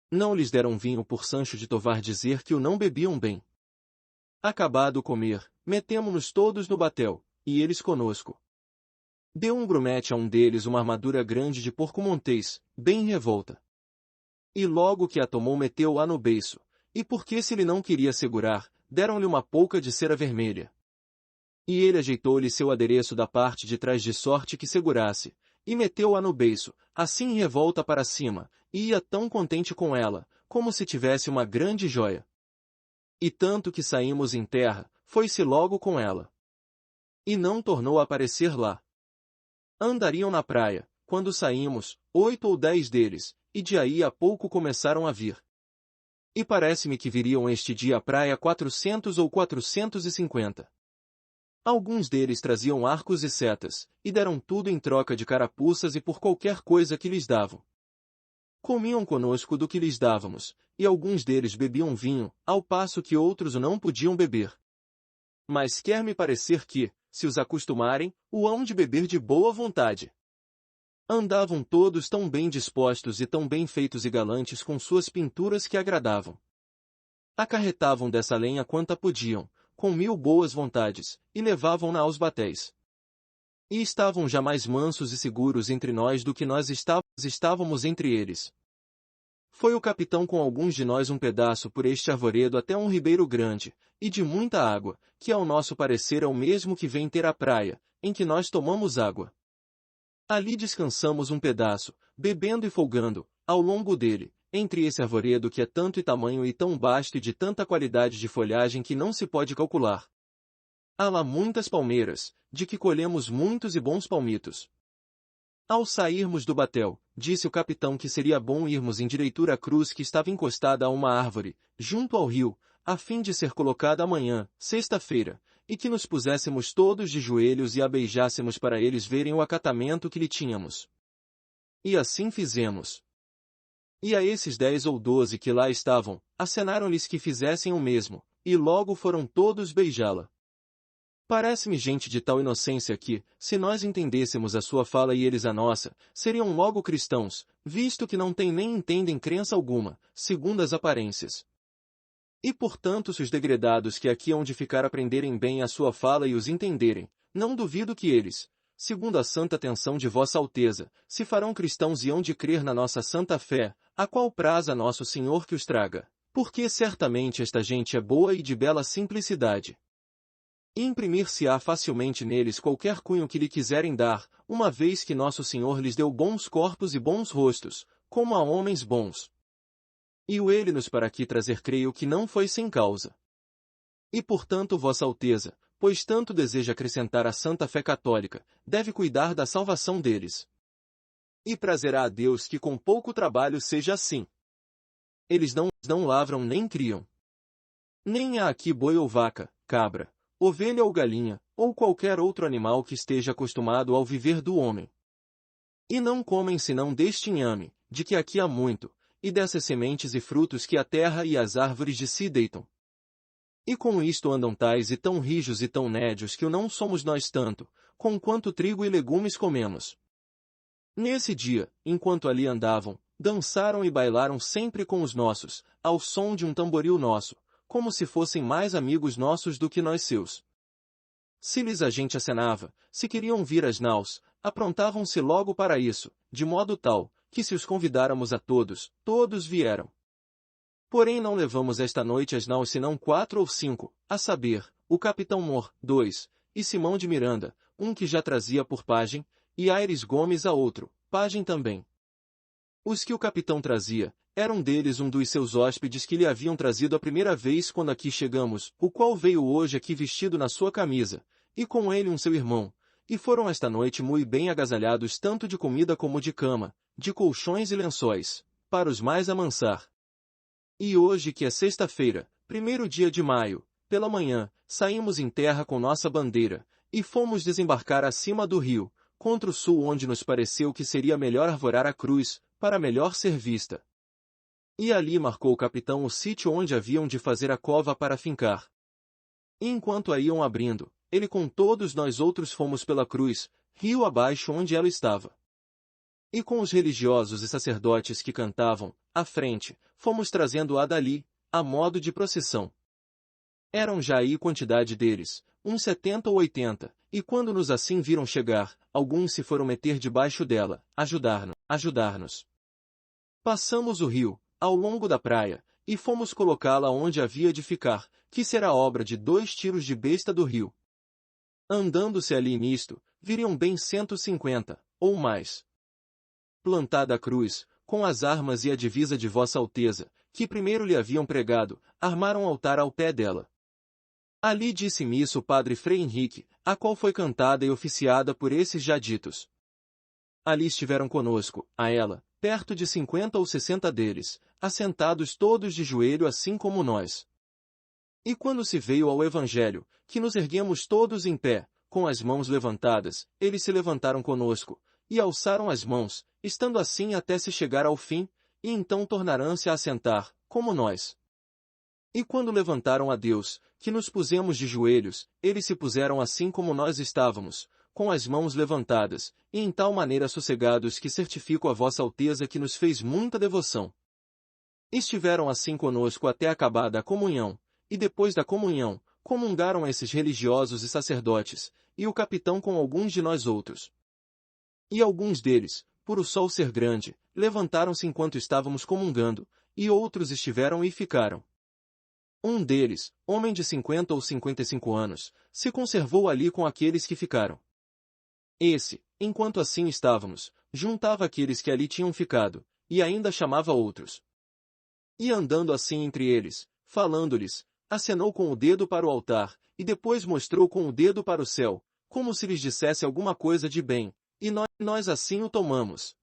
Não lhes deram vinho por Sancho de Tovar dizer que o não bebiam bem. Acabado o comer, metemo-nos todos no batel, e eles conosco. Deu um grumete a um deles uma armadura grande de porco montês, bem revolta. E logo que a tomou meteu-a no beiço, e porque se ele não queria segurar, deram-lhe uma pouca de cera vermelha. E ele ajeitou-lhe seu adereço da parte de trás de sorte que segurasse, e meteu-a no beiço, assim revolta para cima, e ia tão contente com ela, como se tivesse uma grande joia. E tanto que saímos em terra, foi-se logo com ela. E não tornou a aparecer lá. Andariam na praia, quando saímos, 8 ou 10 deles, e de aí a pouco começaram a vir. E parece-me que viriam este dia à praia 400 ou 450. Alguns deles traziam arcos e setas, e deram tudo em troca de carapuças e por qualquer coisa que lhes davam. Comiam conosco do que lhes dávamos, e alguns deles bebiam vinho, ao passo que outros o não podiam beber. Mas quer-me parecer que, se os acostumarem, o hão de beber de boa vontade. Andavam todos tão bem dispostos e tão bem feitos e galantes com suas pinturas que agradavam. Acarretavam dessa lenha quanta podiam, com 1000 boas vontades, e levavam-na aos batéis. E estavam já mais mansos e seguros entre nós do que nós estávamos entre eles. Foi o capitão com alguns de nós um pedaço por este arvoredo até um ribeiro grande, e de muita água, que ao nosso parecer é o mesmo que vem ter a praia, em que nós tomamos água. Ali descansamos um pedaço, bebendo e folgando, ao longo dele, entre esse arvoredo que é tanto e tamanho e tão vasto e de tanta qualidade de folhagem que não se pode calcular. Há lá muitas palmeiras, de que colhemos muitos e bons palmitos. Ao sairmos do batel, disse o capitão que seria bom irmos em direitura à cruz que estava encostada a uma árvore, junto ao rio, a fim de ser colocada amanhã, sexta-feira, e que nos puséssemos todos de joelhos e a beijássemos para eles verem o acatamento que lhe tínhamos. E assim fizemos. E a esses 10 ou 12 que lá estavam, acenaram-lhes que fizessem o mesmo, e logo foram todos beijá-la. Parece-me gente de tal inocência que, se nós entendêssemos a sua fala e eles a nossa, seriam logo cristãos, visto que não têm nem entendem crença alguma, segundo as aparências. E portanto se os degredados que aqui hão de ficar aprenderem bem a sua fala e os entenderem, não duvido que eles, segundo a santa atenção de Vossa Alteza, se farão cristãos e hão de crer na nossa santa fé, a qual praza a nosso Senhor que os traga, porque certamente esta gente é boa e de bela simplicidade. E imprimir-se-á facilmente neles qualquer cunho que lhe quiserem dar, uma vez que nosso Senhor lhes deu bons corpos e bons rostos, como a homens bons. E o ele-nos para aqui trazer creio que não foi sem causa. E portanto Vossa Alteza, pois tanto deseja acrescentar à santa fé católica, deve cuidar da salvação deles. E prazerá a Deus que com pouco trabalho seja assim. Eles não lavram nem criam. Nem há aqui boi ou vaca, cabra, ovelha ou galinha, ou qualquer outro animal que esteja acostumado ao viver do homem. E não comem senão deste inhame, de que aqui há muito, e dessas sementes e frutos que a terra e as árvores de si deitam. E com isto andam tais e tão rijos e tão nédios que o não somos nós tanto, conquanto trigo e legumes comemos. Nesse dia, enquanto ali andavam, dançaram e bailaram sempre com os nossos, ao som de um tamboril nosso, como se fossem mais amigos nossos do que nós seus. Se lhes a gente acenava, se queriam vir às naus, aprontavam-se logo para isso, de modo tal, que se os convidáramos a todos, todos vieram. Porém não levamos esta noite às naus senão 4 ou 5, a saber, o capitão Mor, 2, e Simão de Miranda, um que já trazia por pajem, e Aires Gomes a outro, pajem também. Os que o capitão trazia, eram deles um dos seus hóspedes que lhe haviam trazido a primeira vez quando aqui chegamos, o qual veio hoje aqui vestido na sua camisa, e com ele um seu irmão, e foram esta noite muito bem agasalhados tanto de comida como de cama, de colchões e lençóis, para os mais amansar. E hoje que é sexta-feira, 1º dia de maio, pela manhã, saímos em terra com nossa bandeira, e fomos desembarcar acima do rio, contra o sul onde nos pareceu que seria melhor arvorar a cruz, para melhor ser vista. E ali marcou o capitão o sítio onde haviam de fazer a cova para fincar. E enquanto a iam abrindo, ele com todos nós outros fomos pela cruz, rio abaixo onde ela estava. E com os religiosos e sacerdotes que cantavam, à frente, fomos trazendo-a dali, a modo de procissão. Eram já aí quantidade deles, uns 70 ou 80, e quando nos assim viram chegar, alguns se foram meter debaixo dela, ajudar-nos. Passamos o rio, ao longo da praia, e fomos colocá-la onde havia de ficar, que será obra de 2 tiros de besta do rio. Andando-se ali nisto, viriam bem 150, ou mais. Plantada a cruz, com as armas e a divisa de Vossa Alteza, que primeiro lhe haviam pregado, armaram altar ao pé dela. Ali disse missa o padre Frei Henrique, a qual foi cantada e oficiada por esses já ditos. Ali estiveram conosco, a ela, perto de 50 ou 60 deles, assentados todos de joelho assim como nós. E quando se veio ao Evangelho, que nos erguemos todos em pé, com as mãos levantadas, eles se levantaram conosco, e alçaram as mãos, estando assim até se chegar ao fim, e então tornarão-se a assentar, como nós. E quando levantaram a Deus, que nos pusemos de joelhos, eles se puseram assim como nós estávamos, com as mãos levantadas, e em tal maneira sossegados que certifico a Vossa Alteza que nos fez muita devoção. Estiveram assim conosco até acabada a comunhão, e depois da comunhão, comungaram esses religiosos e sacerdotes, e o capitão com alguns de nós outros. E alguns deles, por o sol ser grande, levantaram-se enquanto estávamos comungando, e outros estiveram e ficaram. Um deles, homem de 50 ou 55 anos, se conservou ali com aqueles que ficaram. Esse, enquanto assim estávamos, juntava aqueles que ali tinham ficado, e ainda chamava outros. E andando assim entre eles, falando-lhes, acenou com o dedo para o altar, e depois mostrou com o dedo para o céu, como se lhes dissesse alguma coisa de bem, e nós assim o tomamos.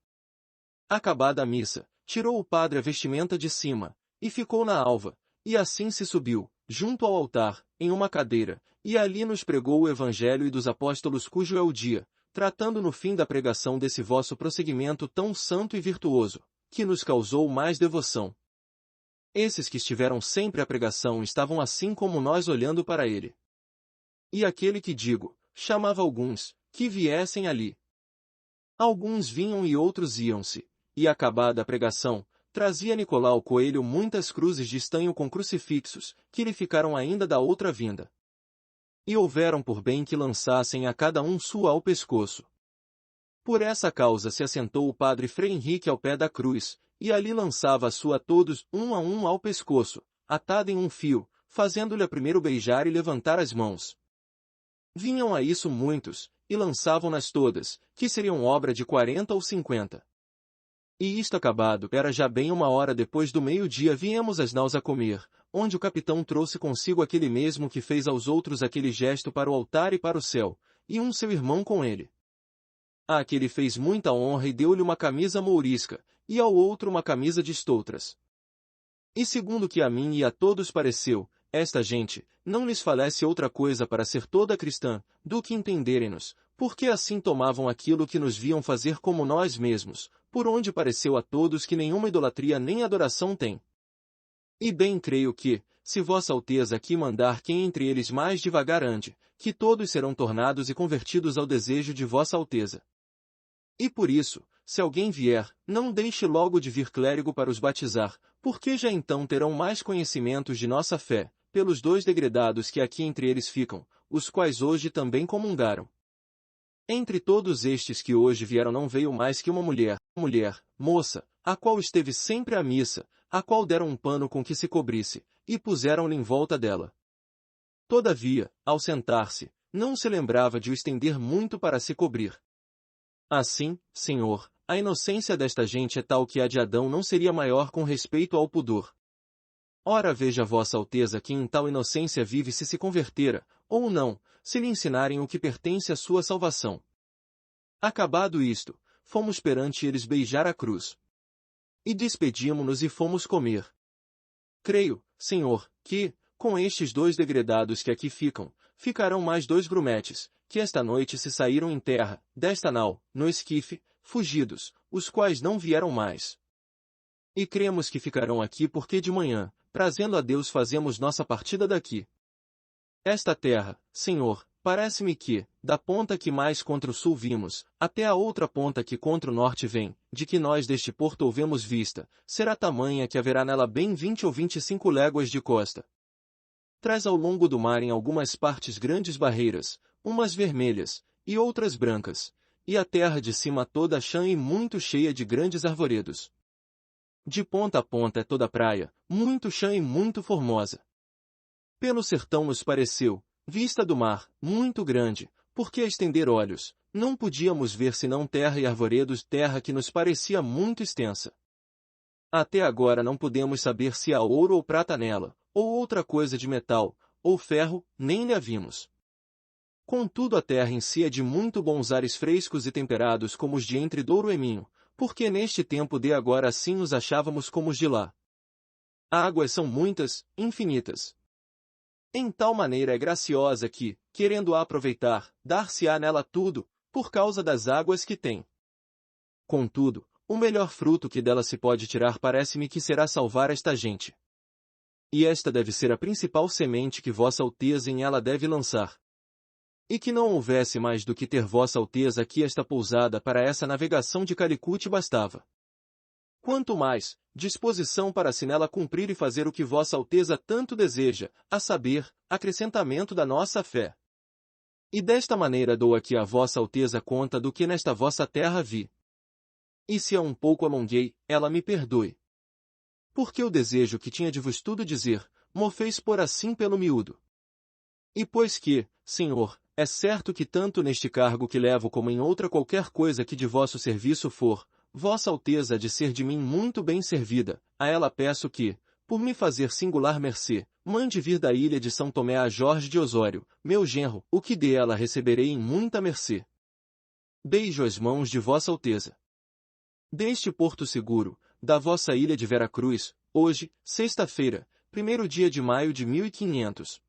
Acabada a missa, tirou o padre a vestimenta de cima, e ficou na alva, e assim se subiu, junto ao altar, em uma cadeira, e ali nos pregou o Evangelho e dos Apóstolos cujo é o dia, tratando no fim da pregação desse vosso prosseguimento tão santo e virtuoso, que nos causou mais devoção. Esses que estiveram sempre à pregação estavam assim como nós olhando para ele. E aquele que digo, chamava alguns, que viessem ali. Alguns vinham e outros iam-se, e acabada a pregação, trazia Nicolau Coelho muitas cruzes de estanho com crucifixos, que lhe ficaram ainda da outra vinda. E houveram por bem que lançassem a cada um sua ao pescoço. Por essa causa se assentou o padre Frei Henrique ao pé da cruz, e ali lançava a sua a todos, um a um ao pescoço, atada em um fio, fazendo-lhe a primeiro beijar e levantar as mãos. Vinham a isso muitos, e lançavam-nas todas, que seriam obra de 40 ou 50. E isto acabado, era já bem 1 hora depois do meio-dia viemos as naus a comer, onde o capitão trouxe consigo aquele mesmo que fez aos outros aquele gesto para o altar e para o céu, e um seu irmão com ele. Àquele fez muita honra e deu-lhe uma camisa mourisca, e ao outro uma camisa de estoutras. E segundo que a mim e a todos pareceu, esta gente, não lhes falece outra coisa para ser toda cristã, do que entenderem-nos, porque assim tomavam aquilo que nos viam fazer como nós mesmos, por onde pareceu a todos que nenhuma idolatria nem adoração tem. E bem creio que, se Vossa Alteza aqui mandar quem entre eles mais devagar ande, que todos serão tornados e convertidos ao desejo de Vossa Alteza. E por isso, se alguém vier, não deixe logo de vir clérigo para os batizar, porque já então terão mais conhecimentos de nossa fé, pelos 2 degredados que aqui entre eles ficam, os quais hoje também comungaram. Entre todos estes que hoje vieram não veio mais que uma mulher, moça, a qual esteve sempre à missa, a qual deram um pano com que se cobrisse, e puseram-lhe em volta dela. Todavia, ao sentar-se, não se lembrava de o estender muito para se cobrir. Assim, Senhor, a inocência desta gente é tal que a de Adão não seria maior com respeito ao pudor. Ora veja Vossa Alteza que em tal inocência vive se convertera, ou não, se lhe ensinarem o que pertence à sua salvação. Acabado isto, fomos perante eles beijar a cruz. E despedimo-nos e fomos comer. Creio, Senhor, que, com estes 2 degredados que aqui ficam, ficarão mais 2 grumetes, que esta noite se saíram em terra, desta nau, no esquife, fugidos, os quais não vieram mais. E cremos que ficarão aqui porque de manhã, trazendo a Deus fazemos nossa partida daqui. Esta terra, Senhor, parece-me que, da ponta que mais contra o sul vimos, até a outra ponta que contra o norte vem, de que nós deste porto houvemos vista, será tamanha que haverá nela bem 20 ou 25 léguas de costa. Traz ao longo do mar em algumas partes grandes barreiras, umas vermelhas, e outras brancas, e a terra de cima toda chã e muito cheia de grandes arvoredos. De ponta a ponta é toda praia, muito chã e muito formosa. Pelo sertão nos pareceu, vista do mar, muito grande, porque a estender olhos, não podíamos ver senão terra e arvoredos, terra que nos parecia muito extensa. Até agora não podemos saber se há ouro ou prata nela, ou outra coisa de metal, ou ferro, nem lhe a vimos. Contudo a terra em si é de muito bons ares frescos e temperados como os de entre Douro e Minho, porque neste tempo de agora assim os achávamos como os de lá. Águas são muitas, infinitas. Em tal maneira é graciosa que, querendo-a aproveitar, dar-se-á nela tudo, por causa das águas que tem. Contudo, o melhor fruto que dela se pode tirar parece-me que será salvar esta gente. E esta deve ser a principal semente que Vossa Alteza em ela deve lançar. E que não houvesse mais do que ter Vossa Alteza aqui esta pousada para essa navegação de Calicut bastava. Quanto mais, disposição para se nela cumprir e fazer o que Vossa Alteza tanto deseja, a saber, acrescentamento da nossa fé. E desta maneira dou aqui a Vossa Alteza conta do que nesta vossa terra vi. E se a um pouco alonguei, ela me perdoe. Porque o desejo que tinha de vos tudo dizer, mo fez por assim pelo miúdo. E pois que, Senhor, é certo que tanto neste cargo que levo como em outra qualquer coisa que de vosso serviço for, Vossa Alteza há de ser de mim muito bem servida, a ela peço que, por me fazer singular mercê, mande vir da ilha de São Tomé a Jorge de Osório, meu genro, o que de ela receberei em muita mercê. Beijo as mãos de Vossa Alteza. Deste porto seguro, da vossa ilha de Vera Cruz, hoje, sexta-feira, 1º dia de maio de 1500.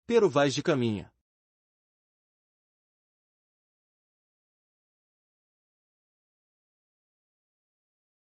Pero vais de caminha.